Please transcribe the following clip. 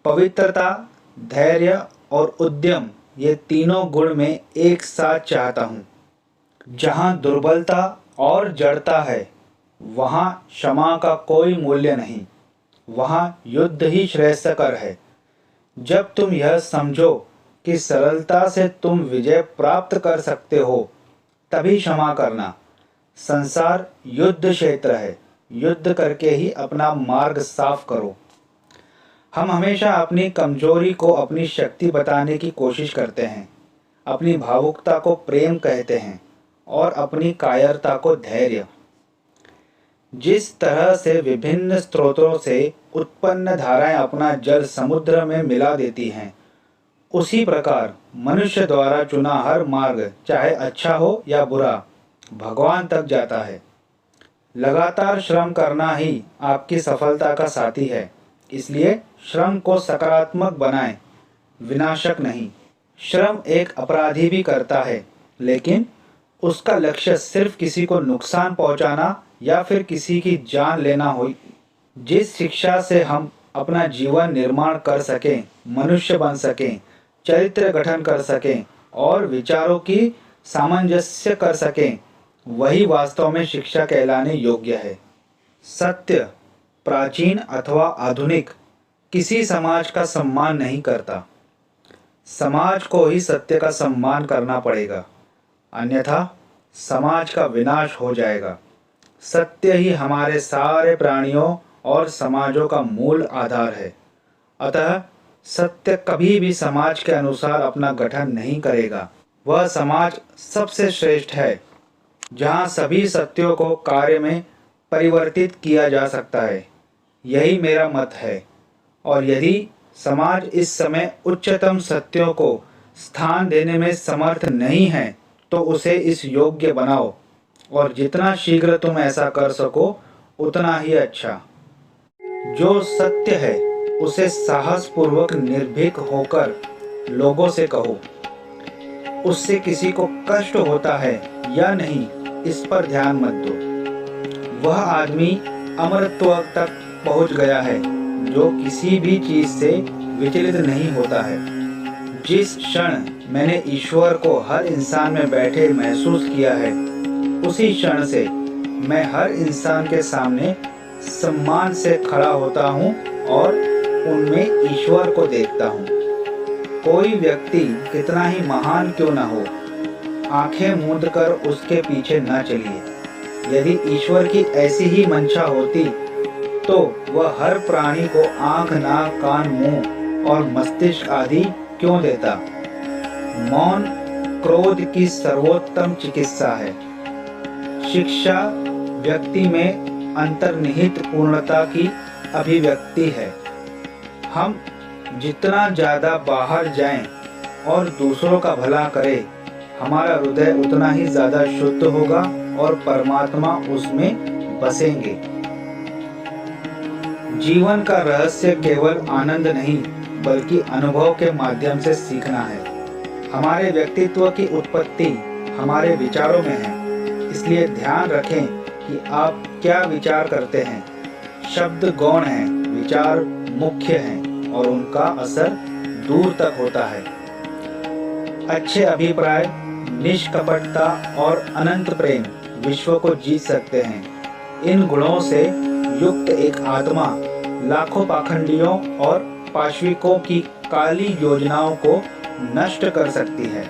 पवित्रता, धैर्य और उद्यम, ये तीनों गुण मैं एक साथ चाहता हूँ। जहाँ दुर्बलता और जड़ता है, वहाँ क्षमा का कोई मूल्य नहीं, वहाँ युद्ध ही श्रेयस्कर है। जब तुम यह समझो कि सरलता से तुम विजय प्राप्त कर सकते हो, तभी क्षमा करना। संसार युद्ध क्षेत्र है, युद्ध करके ही अपना मार्ग साफ करो। हम हमेशा अपनी कमजोरी को अपनी शक्ति बताने की कोशिश करते हैं, अपनी भावुकता को प्रेम कहते हैं और अपनी कायरता को धैर्य। जिस तरह से विभिन्न स्रोतों से उत्पन्न धाराएं अपना जल समुद्र में मिला देती हैं, उसी प्रकार मनुष्य द्वारा चुना हर मार्ग, चाहे अच्छा हो या बुरा, भगवान तक जाता है। लगातार श्रम करना ही आपकी सफलता का साथी है, इसलिए श्रम को सकारात्मक बनाएं, विनाशक नहीं। श्रम एक अपराधी भी करता है, लेकिन उसका लक्ष्य सिर्फ किसी को नुकसान पहुंचाना या फिर किसी की जान लेना हो। जिस शिक्षा से हम अपना जीवन निर्माण कर सकें, मनुष्य बन सकें, चरित्र गठन कर सकें और विचारों की सामंजस्य कर सकें, वही वास्तव में शिक्षा कहलाने योग्य है। सत्य, प्राचीन अथवा आधुनिक, किसी समाज का सम्मान नहीं करता। समाज को ही सत्य का सम्मान करना पड़ेगा, अन्यथा समाज का विनाश हो जाएगा। सत्य ही हमारे सारे प्राणियों और समाजों का मूल आधार है। अतः सत्य कभी भी समाज के अनुसार अपना गठन नहीं करेगा। वह समाज सबसे श्रेष्ठ है जहाँ सभी सत्यों को कार्य में परिवर्तित किया जा सकता है। यही मेरा मत है। और यदि समाज इस समय उच्चतम सत्यों को स्थान देने में समर्थ नहीं है, तो उसे इस योग्य बनाओ, और जितना शीघ्र तुम ऐसा कर सको उतना ही अच्छा। जो सत्य है उसे साहसपूर्वक निर्भीक होकर लोगों से कहो। उससे किसी को कष्ट होता है या नहीं, इस पर ध्यान मत दो। वह आदमी अमरत्व तक पहुंच गया है जो किसी भी चीज से विचलित नहीं होता है। जिस क्षण मैंने ईश्वर को हर इंसान में बैठे महसूस किया है, उसी क्षण से मैं हर इंसान के सामने सम्मान से खड़ा होता हूँ और उनमें ईश्वर को देखता हूँ। कोई व्यक्ति कितना ही महान क्यों न हो, आंखें मूंद कर उसके पीछे न चलिए। यदि ईश्वर की ऐसी ही मंशा होती तो वह हर प्राणी को आंख, नाक, कान, मुंह और मस्तिष्क आदि क्यों देता। मौन क्रोध की सर्वोत्तम चिकित्सा है। शिक्षा व्यक्ति में अंतर्निहित पूर्णता की अभिव्यक्ति है। हम जितना ज़्यादा बाहर जाएं और दूसरों का भला करें, हमारा हृदय उतना ही ज़्यादा शुद्ध होगा और परमात्मा उसमें बसेंगे। जीवन का रहस्य केवल आनंद नहीं, बल्कि अनुभव के माध्यम से सीखना है। हमारे व्यक्तित्व की उत्पत्ति हमारे विचारों में है, इसलिए ध्यान रखें कि आप क्या विचार करते हैं। शब्द गौण हैं, विचार मुख्य हैं और उनका असर दूर तक होता है। अच्छे अभिप्राय, निष्कपटता और अनंत प्रेम विश्व को जीत सकते हैं। इन गुणों से युक्त एक आत्मा लाखों पाखंडियों और पाशविकों की काली योजनाओं को नष्ट कर सकती है।